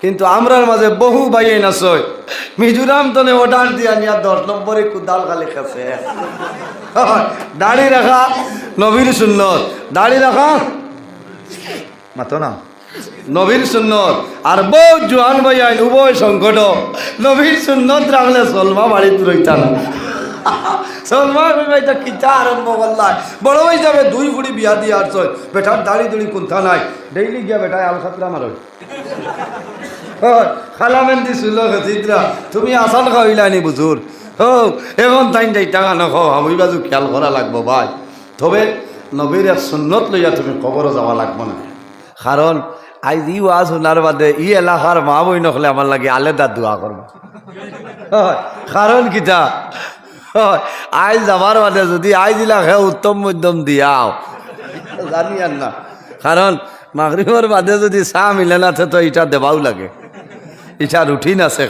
কিন্তু আমরার মাঝে বহু ভাইয়ে নাচয় মিজোরাম তনে অর্ডার দিয়া নিয়া 10 নম্বরে কুদাল খালি খাচ্ছে। দাড়ি রাখা নবীর সুন্নত, দাড়ি রাখা মাতো না নবীর সুন্নত। আর বউ জোয়ান ভাই আইন উভয় সংকট নবীর সুন্নত রাখলে সলমা বাড়িতে রইতা না। সলমা ভাইটা কিতা আরম্ভ করলাই বড় হয়ে যাবে 2 ফুড়ি বিয়া দিয়ে আর ছয় বেটার দাড়ি দুড়ি কোনথা নাই ডেইলি গিয়া বেটায় আল খাতরা মারো। খালামেন্দি শুলো চিত্রা তুমি আসান খাওয়াইলানি বুঝুর ও এখন তাই যাই টাকা নখাও আমি বাজু খেয়াল করা লাগবো ভাই। তবে নবীর এক সুন্নত লইয়া তুমি কবরও যাওয়া লাগবো না। কারণ আজ ই ওয়াজ শোনার বাদে ই এলাকার মা বই নখলে আমার লাগে আলাদা দোয়া করবো। কারণ কিতা আজ যাবার বাদে যদি আজ এলাকা উত্তম মধ্যম দিয়াও জানি আর না। কারণ মাগরিবের বাদে যদি চা মিলে না তো এটা দেবাও লাগে, এটা রুটিন আছে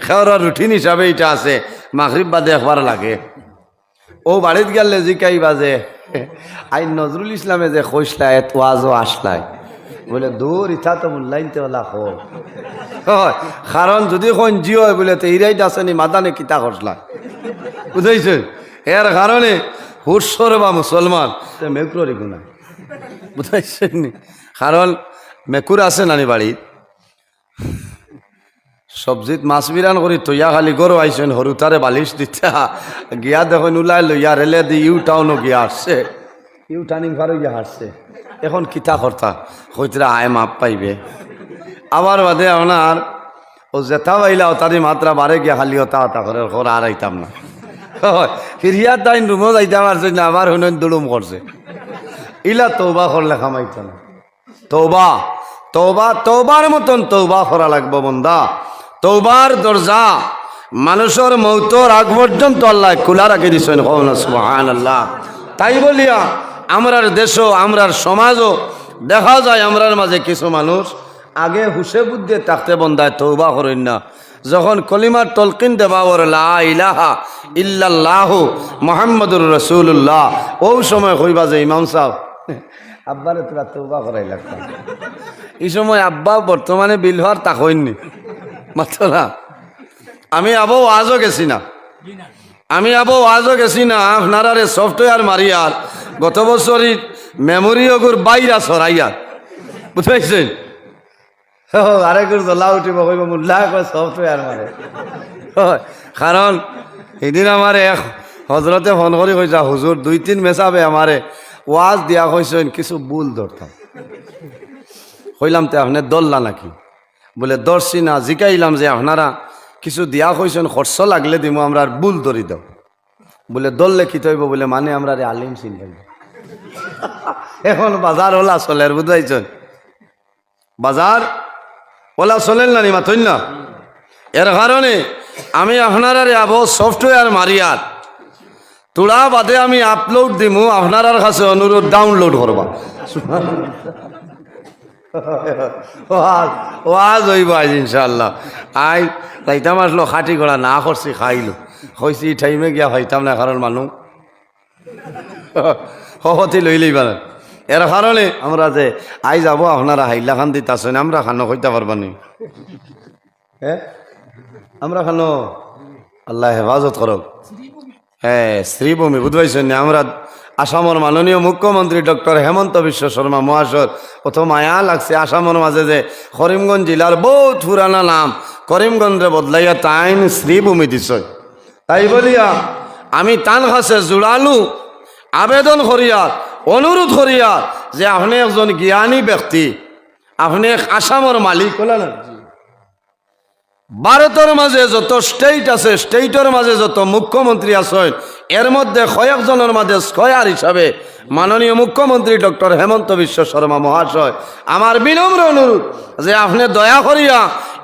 খেওয়ার রুটিন হিসাবে এটা আছে। মাগরিব বাদে একবার লাগে। ও বাড়িতে গেলে জিকাই বাজে আই নজরুল ইসলামে যে খসলা এত ওয়াজও আসলাই বলে দূর ইথা তো মূল্যায়নতে ওলা হোক। কারণ যদি কোন জিও বলে তো ইরাইট আসেনি মাদানে কিতা খসলা বুঝাইছে। এর কারণে হুসর বা মুসলমান মেকুরি গুণা বুঝাইছেন। কারণ মেকুর আছে নানি বাড়িত সবজিত মাছ বিরান করি তৈয়া খালি গরু আইসেন সরু তারে বালিশ দিতা গিয়া দেখুন ওলাই লইয়া রেলে দি ইউ টাউনও গিয়া আসছে, ইউ টার্নিং ফারও গিয়া হাসছে। এখন কিতা কর্তা হইতরা আয় মাপ পাইবে। আবার বাদে আপনার ও জেঠা বাইলা তারি মাত্রা বারে গিয়া খালি হতা হতা করে ঘর আর আইতাম না। ফিরিয়া তাই রুমও যাইতাম পারছে না, আবার হুন দুলুম করছে। ইলা তৌবা করলে খামাইত না। তৌবা তৌবা তৌবার মতন তৌবা করা লাগবো বন্দা। তৌবার দরজা মানুষের মৌতর আগ পর্যন্ত আল্লাহ খোলা রাখি দিছেন সুবহানাল্লাহ। তাই বলিয়া আমরার দেশও আমরার সমাজও দেখা যায় আমরার মাঝে কিছু মানুষ আগে হুশে বুদ্ধে থাকতে বন্দায় তৌবা করেন না। যখন কলিমার তলকিন দেবা ওর লা ইলাহা ইল্লাল্লাহু মুহাম্মাদুর রাসূলুল্লাহ ও সময় কইবা যে ইমাম সাহেব আব্বারে তোরা তৌবা করাই লাগতাম। এই সময় আব্বা বর্তমানে বিল হওয়ার তা হইনি মাত্র না। আমি আবো আজও গেছি না, আমি আবো আজও গেছি না। আপনারা সফটওয়্যার মারিয়ার গত বছরই মেমোরি ওগুর বাইরা সরাইয়ার বুঝতে পারছেন। আরেকুর জ্বলা উঠিব কইব মুল্লা সফটওয়্যার মারে। কারণ এদিন আমার এক হজরতে ফোন করি কইসা হুজুর 2-3 মেসাবে আমারে ওয়াজ দিয়া কইছেন কিছু ভুল ধরতাম। কইলাম তো আপনি দললা নাকি? বলে দর্শি না। জিকাইলাম যে আপনারা কিছু দিয়া কইছেন খরচ লাগলে দিমু আমরা আর ভুল ধরি দাও। বলে দললে কি তৈব বলে মানে আমরা আলিম চিনলাম। এখন বাজার ওলা চলের বুঝাইছেন, বাজার ওলা চলেন না নিমা থইন না। এর কারণে আমি আপনারা আবো সফটওয়্যার মারিয়ার তোড়া বাদে আমি আপলোড দিমু, আপনার কাছে অনুরোধ ডাউনলোড করবা। ওয়াজ হইব আজ ইনশাল্লাহ। আই যাইতাম আসলো খাটি গড়া না করছি খাইলো হয়েছি টাইমে গিয়া হইতাম না। কারণ মানুষ সহতি লই লইবা না। এর কারণে আমরা যে আই যাব আপনারা হাইলা খান দিতেছেন আমরা খানো হইতে পারবানি। হ্যাঁ আমরা খানো আল্লাহ হেফাজত করক। হ্যাঁ শ্রীভূমি বুঝবাইছেন। আমরা আসামের মাননীয় মুখ্যমন্ত্রী ডক্টর হেমন্ত বিশ্ব শর্মা মহাশয় কত মায়া লাগছে আসামের মাঝে যে করিমগঞ্জ জেলার বহুত পুরানা নাম করিমগঞ্জে বদলাইয়া তাইন শ্রীভূমি দিছ। তাই বলিয়া আমি তান কাছে জোড়ালু আবেদন করিয়া অনুরোধ করিয়া যে আপনি একজন জ্ঞানী ব্যক্তি, আপনি আসামের মালিক হলেন। ভারতের মাঝে যত স্টেট আছে স্টেটের মাঝে যত মুখ্যমন্ত্রী আছেন এর মধ্যে কয়েকজনের মাঝে স্কয়ার হিসাবে মাননীয় মুখ্যমন্ত্রী ডক্টর হেমন্ত বিশ্ব শর্মা মহাশয় আমার বিনম্র অনুরোধ যে আপনি দয়া করিয়া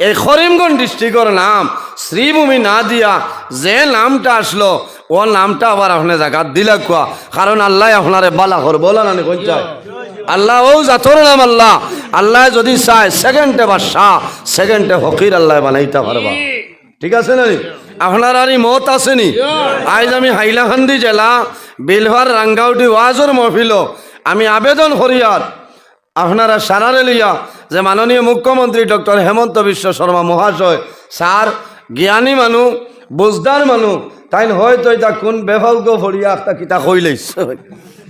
এই করিমগঞ্জ ডিস্ট্রিক্টের নাম শ্রীভূমি না দিয়া যে নামটা আসলো ও নামটা আবার আপনি জায়গা দিলা কোয়া। কারণ আল্লাহ আপনারে বালা কর বলা না কোন চাই আল্লাহ ও জাতর নাম আল্লাহ। আল্লাহ যদি চায় সেকেন্ডে বাদশাহ সেকেন্ডে ফকির আল্লাহ বানাইতে পারবা। ঠিক আছে না? আপনার আর মত আসেনি। আজ আমি হাইলাকান্দি জেলা বিলহার রাঙ্গাউটি ওয়াজর মহফিল আমি আবেদন করিয়ার আপনারা সারারে লইয়া যে মাননীয় মুখ্যমন্ত্রী ডক্টর হেমন্ত বিশ্ব শর্মা মহাশয় স্যার জ্ঞানী মানুষ বুঝদার মানুষ তাই হয়তো এটা কোন বেভাগ্য ভরিয়া একটা কিতা কইলেছ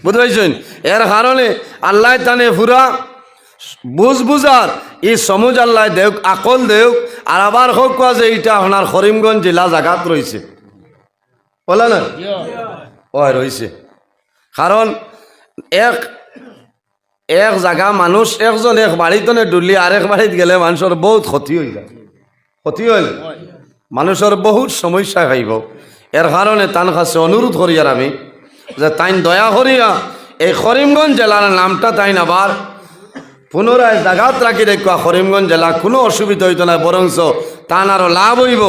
বুঝতে পারছেন এর কারণে আল্লাহ তানে ফুরা বুঝার এই সমুজ আল্লাহ দেউক আকল দেউক আর আবার হোক কোয়া যে এইটা আপনার করিমগঞ্জ জেলা জায়গাত রয়েছে বলে না ওই রয়েছে কারণ এক এক জায়গা মানুষ একজন এক বাড়িতনে ডুলি আরেক বাড়িত গেলে মানুষের বহুত ক্ষতি হয়ে যায় ক্ষতি হইল মানুষের বহুত সমস্যা খাইব এর কারণে তান কাছে অনুরোধ করি আর আমি যে তাইন দয়া করিয়া এই করিমগঞ্জ জেলার নামটা তাইন আবার পুনরায় জাগাত রাখি দেখবা করিমগঞ্জ জেলা কোনো অসুবিধা হইতো না বরঞ্চ তান আরো লাভ হইব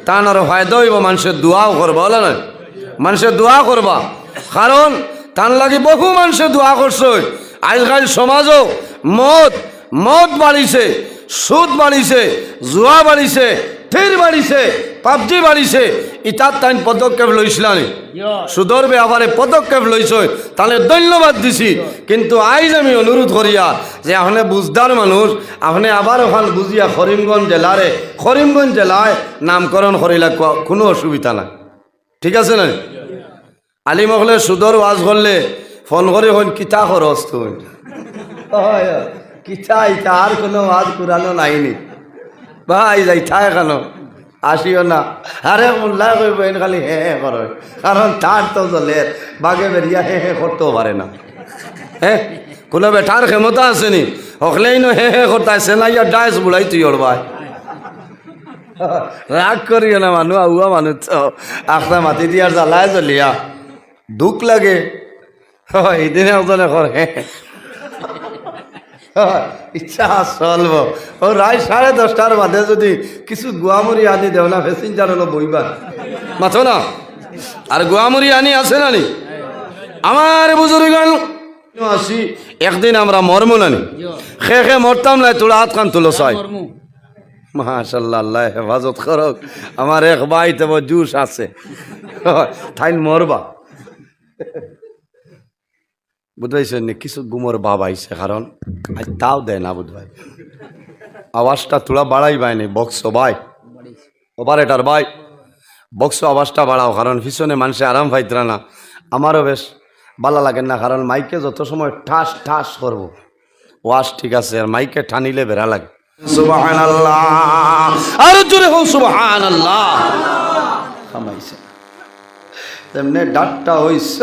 তান আরো ফায়দা হইব মানুষের দোয়াও করবা বলে না মানুষের দোয়া করবা কারণ তান লাগি বহু মানুষের দোয়া করছে আজকাল সমাজও মদ বাড়িছে সুদ বাড়িছে জুয়া বাড়িছে ফির বাড়িছে পাবজি বাড়িছে ইতার তাই পদক্ষেপ লইছিলাম সুদর ব্যাপারে পদক্ষেপ লইছ তাহলে ধন্যবাদ দিছি কিন্তু আইজ আমি অনুরোধ করিয়া যে আপনি বুঝদার মানুষ আপনি আবার ওখান বুঝিয়া করিমগঞ্জ জেলায় নামকরণ করিলা কোনো অসুবিধা নাই ঠিক আছে না আলিমহলে সুদর ওয়াজ করলে ফোন করে হন কিতা খরচ তুই কিতা ইটা আর কোনো ওয়াজ কুরানো নাইনি ভাই যাই ঠাই কেন আসিও না আরে মোল্লা কইব এন খালি হে হে করে কারণ তার তো জলের বাগে বেরিয়া হে হে করতেও পারে না হ্যাঁ কোনো বেটার ক্ষমতা আসেনি হকলেই নো হে হে করতে আসে না ইয়া ডাইস বুড়াই তুই ওর ভাই রাগ করিও না মানুষ আউয়া মানুষ তো আপনার মাতি দিয়ার জ্বালায় জ্বলিয়া দুঃখ লাগে এই দিনে ওজনে করে ইচ্ছা চলব ও রায় 10:30টার বাদে যদি কিছু গুয়ামুড়ি আনি দেও না প্যাসেঞ্জার হলো বইবার মাথো না আর গুয়ামুড়ি আনি আছে না নি আমার বুজুর্গ আসি একদিন আমরা মরমু নানি খে মরতাম নাই তোরা হাত কান তুলো চাই মাশাল্লাহ আল্লাহ হেফাজত করক আমার এক ভাই তো জুস আছে ঠাইন মরবা বুঝবাইছেন নি কিছু গুমর বাপ আইছে কারণ আজ তাও দেয় না বুঝবাই আওয়াজটা তোলা বাড়াই বাইনি বক্স ভাই অপারেটার ভাই বক্স আওয়াজটা বাড়াও কারণ পিছনে মানুষে আরাম পাইতরা না আমারও বেশ ভালো লাগে না কারণ মাইকে যত সময় ঠাস ঠাস করবো ওয়াজ ঠিক আছে আর মাইকে টানিলে বেড়া লাগে সুবহানাল্লাহ আর জোরে হোক সুবহানাল্লাহ কামাইছে তেমনি ডাটটা হইছ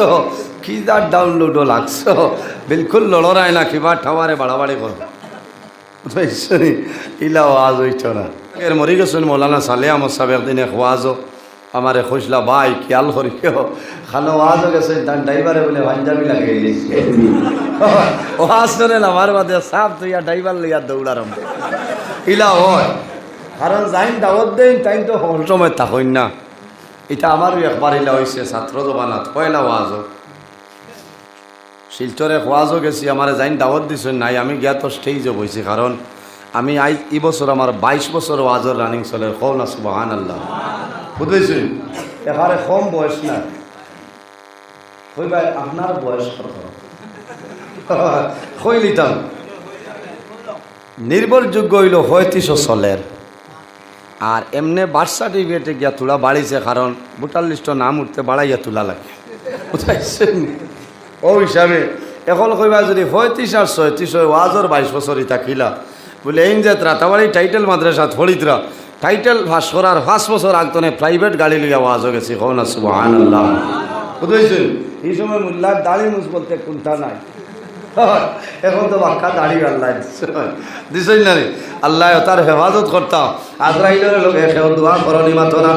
কি দার ডাউনলোডও লাগছ বিলকুল লড়াই না কিবা ঠামারে বাড়াবাড়ি করো ইলা ওয়াজ হইছ না এর মরি গেছেন মৌলানা সালে আমার সাহেব একদিন এক ওয়াজও আমারে খুঁজলা ভাই খেয়াল করি খানো ওয়াজও গেছে তার ড্রাইভারে বলে পাঞ্জাবি লাগিয়ে দিয়েছে ওয়াজ শোনেন আমার বাদে সাপ তুইয়া ড্রাইভার লইয়া দৌড়ারম ইলা হয় কারণ যাইন দাওয়াত দেন তাই তো সময় থাকইন না এটা আমারও একবার ইলা হয়েছে ছাত্র জবানাত পয়লা ওয়াজও শিলচরে ওয়াজও গেছি আমার যাইন দাওয়াত দিছেন নাই আমি গিয়া তো স্টেজে বইছি কারণ আমি এই বছর আমার 22 বছর ওয়াজের রানিং চলে কও না সুবহানাল্লাহ বুঝেছি এবারে কম বয়স না কই ভাই আপনার বয়স কত কই লিতাম নির্ভরযোগ্য হইল 35 চলের আর এমনি বার্থ সার্টিফিকেটে গিয়া তোলা বাড়িছে কারণ ভোটার লিস্ট নাম উঠতে বাড়াইয়া তোলা লাগে বুঝাইছেন ও হিসাবে এখন কইবা যদি 35 আর 36 ওয়াজর 22 বছর ইতা খিলা বলে এই যে রাতাবাড়ি টাইটেল মাদ্রাসা থরিদ্রা টাইটেল পাস করার 5 বছর আগতনে প্রাইভেট গাড়ি লইয়া ওয়াজও গেছি কও না সুবহানাল্লাহ বুঝাইছেন এই সময় মোল্লার দাড়ি মুছ বলতে কোনটা নাই এখন তো বাক্কা দাড়ি আল্লাহ দিছেন না আল্লাহ তার হেফাজত করতাম আজরাইলের লোক এসেও দোয়া করনি মাতো না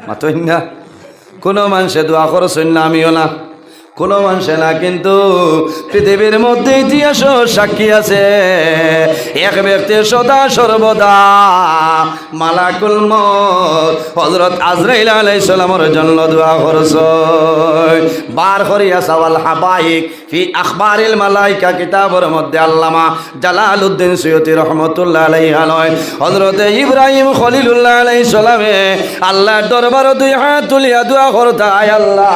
মাতই না কোনো মানুষে দোয়া করছেন না আমিও না কোনো মানুষে না কিন্তু পৃথিবীর মধ্যে ইতিহাস সাক্ষী আছে এক ব্যক্তি সদা সর্বদা মালাকুল মউত হযরত আজরাইল আলাইহিস সালামের জন্য দোয়া করছে বার করিয়া সাওয়াল হাবাইক ফি আখবারিল মালাইকা কিতাবের মধ্যে আল্লামা জালালউদ্দিন সুয়ুতি রাহমাতুল্লাহ আলাইহি হযরত ইব্রাহিম খলিলুল্লাহ আলাইহিস সালামে আল্লাহর দরবারে দুই হাত তুলিয়া দোয়া করতে আয় আল্লাহ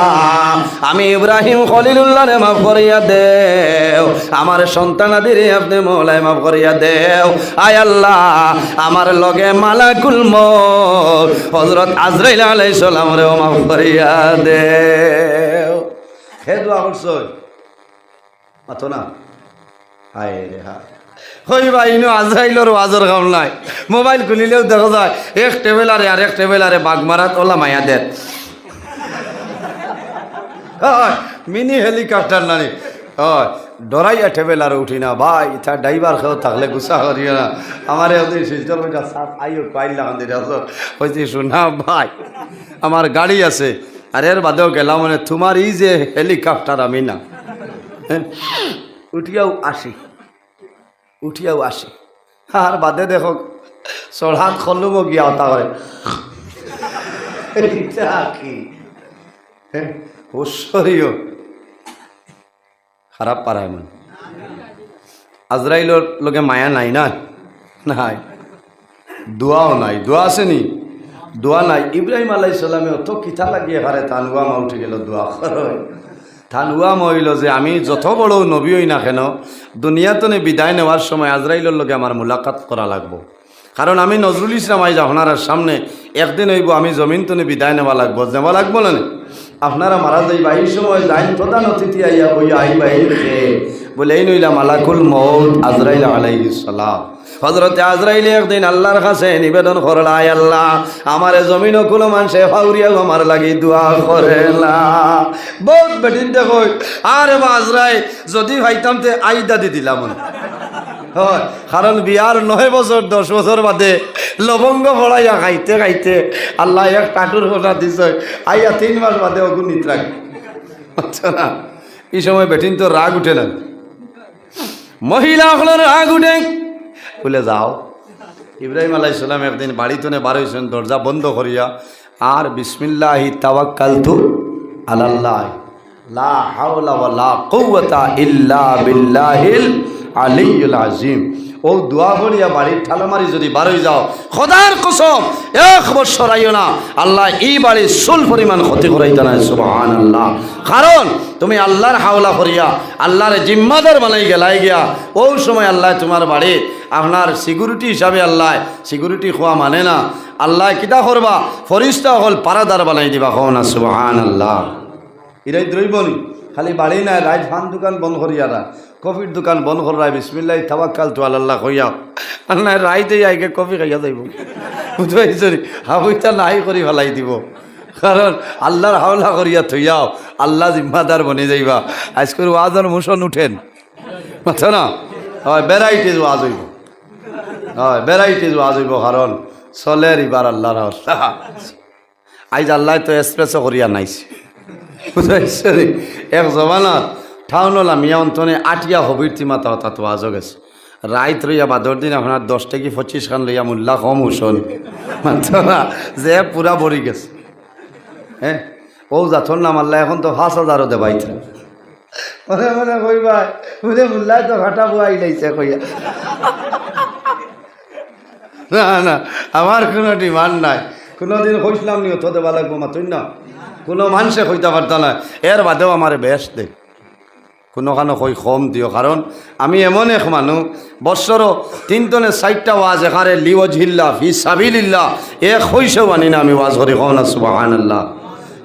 আমি ইব্রাহিম ইব্রাহিম খলিলুল্লাহ রে মাফ করিয়া দেও, আমার সন্তানাদিরে আপনি মৌলায় মাফ করিয়া দেও। আয় আল্লাহ, আমার লগে মালাকুল মউত হযরত আজরাইল আলাইহিস সালাম রে মাফ করিয়া দেও। হে দোয়া করছো মাতো না, হায় রে হায়। কইবা ইনো আজরাইলর ওয়াজর কাম নাই, মোবাইল খুলিলেও দেখা যায় এক টেবেলারে আর এক টেবেলারে বাগ মারাত ওলা মায়া দেন। মিনি হেলিকপ্টার নানি ডরাইয়া টেবেলার উঠি না ভাই, তার ড্রাইভার খেয়েও থাকলে গুসা করিও না। আমার ওদের শিলচর বইটা সাপ আইও পাইলা মন্দির হয়েছি শোনা ভাই, আমার গাড়ি আছে আর এর বাদেও গেলাম মানে তোমার এই যে হেলিকপ্টার আমি না, উঠিয়াও আসি উঠিয়াও আসি। আর বাদে দেখো চড়াত খলুমো গিয়া ওটা করে কি ঐশ্বরীয় খারাপ পারায় মানে আজরাইলর লোকে মায়া নাই না, নাই দোয়াও নাই। দোয়া আসেনি, দোয়া নাই। ইব্রাহিম আলাইহিস সালামে অত কিতা লাগিয়ে হারে থানুয়ামা উঠে গেল দোয়া করে। থানুয়াম হইল যে আমি যত বড় নবী হই না কেন দুনিয়াতনে বিদায় নেওয়ার সময় আজরাইলর লোকে আমার মুলাকাত করা লাগবো। কারণ আমি নজরুল ইসলাম আইজ আপনার সামনে একদিন হইব আমি জমিন তনে বিদায় নেওয়া লাগবো, নেওয়া লাগবো না আপনারা মারা যাইবা। এই সময় যাইন প্রধান অতিথি আইয়া বইয়া আইবা এই বলে এই নইলা মালাকুল মউত আজরাইল আলাইহিস সালাম। হযরতে আজরাইল একদিন আল্লাহর কাছে নিবেদন করলা, আয় আল্লাহ আমারে জমিনও কোনো মানুষে ফাউরিয়া আমার লাগি দোয়া করেলা। বহুত বেটিন দেখো আরে আজরাইল যদি ভাইতাম তে আইদা দি দিলাম, হয় কারণ বিয়ার 9 বছর 10 বছর বাদে লবঙ্গ ফড়াইয়া খাইতে খাইতে আল্লাহ এক কাটুর ফোটা দিছে, আইয়া 3 মাস বাদে অগুনিত রাখবে। আচ্ছা না, এই সময় বেটিন তো রাগ উঠে না, মহিলা হলের রাগ উঠে বলে যাও। ইব্রাহিম আলাইহিস সালাম একদিন বাড়িতে বার হইছেন দরজা বন্ধ করিয়া, আর বিসমিল্লাহি তাওয়াক্কালতু আলাল্লাহ লা হাওলা ওয়ালা কুওয়াতা ইল্লা বিল্লাহিল আলিয়্যুল আযীম। ও দোয়া করিয়া বাড়ির ঠালামারি যদি বার হয়ে যাও, খোদার কসম 1 বছর আইও না, আল্লাহ এই বাড়ির সুল পরিমাণ ক্ষতি করাইতে না। সুবহানাল্লাহ। কারণ তুমি আল্লাহর হাওলা করিয়া আল্লাহর জিম্মাদার বানাই গেলাই গিয়া, ওই সময় আল্লাহ তোমার বাড়ি আপনার সিকিউরিটি হিসাবে আল্লাহ সিকিউরিটি খোয়া মানে না। আল্লাহ কিতা করবা, ফরিস্তা হল পারাদার বানাই দিবা। কও না সুবহানাল্লাহ। ইরাই দ্রৈবনি খালি বাড়ি নাই, রাইত ফান দোকান বন্ধ করিয়ারা, কফির দোকান বন্ধ করাই বিসমিল্লাহি তাওয়াক্কালতু আলাল্লাহ কইয়া আল্লাহ রাইতে আইকে কফি খাইয়া যাইব। বুঝাইছি হাবইটা নাই করি ফেলাই দিব, কারণ আল্লাহর হাওলা করিয়া থইয়াও আল্লাহ জিম্মাদার বনে যাইবা। আজকের ওয়াজের মোশন উঠেন আচ্ছা না, হয় ভ্যারাইটিজ ওয়াজ হইব, হয় ভ্যারাইটিজ ওয়াজ হইব, কারণ চলের এবার আল্লাহর হাওলা। আইজ আল্লাহ তো এক্সপ্রেসও করিয়া নাইছে। বুঝাইছে এক জমানাত ঠাউনলা মিয়া অন্তনে আটিয়া হবির তিমাতা হতা তো আজও গেছে। রাইত রইয়া বাদর দিন আপনার 10 থেকে 25 খান লইয়া মোল্লা কম হুসন যে পুরা বড়ি গেছে। হ্যাঁ ও যাথর নাম আল্লাহ এখন তো 5000ও দেবাইছে। মনে মনে কইবা বলে মোল্লাই তো ঘাটা বুয়াই লাইছে কইয়া। না না, আমার কোনো ডিমান্ড নাই, কোনোদিন কইসলাম নি তো দেবা লাগবো মাতুই না, কোনো মানুষে কইতে পারত না। এর বাদেও আমার বেশ দে কোনো কানো কই কম দিও, কারণ আমি এমন এক মানুষ বৎসরও 3 4টা ওয়াজ এখানে লিওয়াজহিল্লাহ ফি সাবিলিল্লাহ এক হইছেও আনি না আমি ওয়াজ করি। কও না সুবহানাল্লাহ।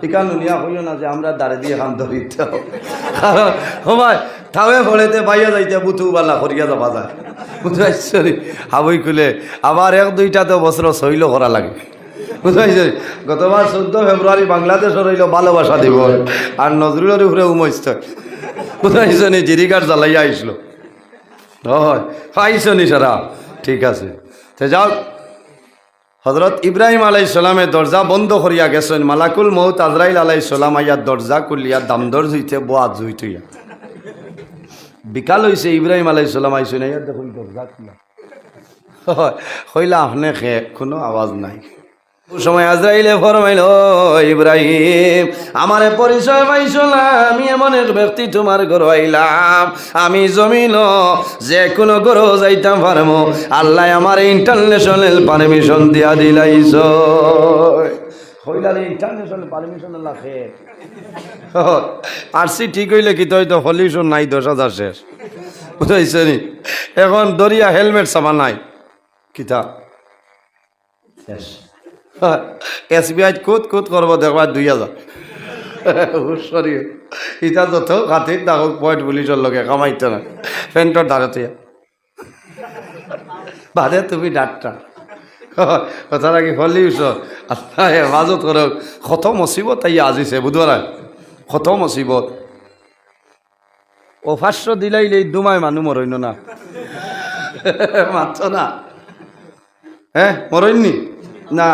এখান দুনিয়া কইও না যে আমরা দাঁড়ে দিয়ে খান ধরিত, কারণ সবাই থাওয়ে ফলেতে বাইয়া যাইতে বুথুবালা করিয়া যাবা যায়। বুঝাইছি হাবই খুলে আবার 1-2টা বছর শৈল করা লাগে। বুঝাইছে গতবার 14 ফেব্রুয়ারি বাংলাদেশের রইল ভালোবাসা দিবস, আর নজরুলের উপরে উমস্ত বুঝাইছে নি জিরিকার জ্বালাইয়া আইসল। হয় পাইছ নি সারা, ঠিক আছে। তো যাও, হজরত ইব্রাহিম আলাইহিস সালামে দরজা বন্ধ করিয়া গেছেন, মালাকুল মউত আজরাইল আলাইহিস সালাম আইয়া দরজা খুলিয়া দামদর জুইতে বোয়াত জুইতুইয়া। বিকাল হয়েছে, ইব্রাহিম আলাইহিস সালাম আইসেন, আইয়া দেখুন দরজা খোলা। কইলা আপনি খে, কোনো আওয়াজ নাই। সময় আজরাইলে ফরমাইল, ইব্রাহিম আমারে পরিচয় পাইছ না, আমি এমন এক ব্যক্তি তোমার ঘর আইলাম, আমি জমিন যে কোনো ঘর যাইতাম পারবো, আল্লাহ আমার ইন্টারন্যাশনাল পারমিশন দিয়া দিলাইছ। হইলারে ইন্টারন্যাশনাল পারমিশন লাগে আরসি ঠিক হইলে কি তো হয়তো পলিউশন নাই 10,000 শেষ বুঝাইছে নি এখন দরিয়া হেলমেট সামান নাই কিতা শেষ এসবিআই কুত কুত করবো দেখবা 2,000 সরি ইটা যত কাতির দাগক পয়েন্ট পুলিশের লগে কামাইতে না পেন্টর ধারতে বাদে তুমি ডাক্তার কথা রাখি পলিউশন আল্লাহ হেফাজত করো কত মুসিবত তাই আজিছে বুধবার কত মুসিবত ও 500 দিলাইলে দুমায় মানুষ মরইন না মাত্র না হ্যাঁ মরইননি না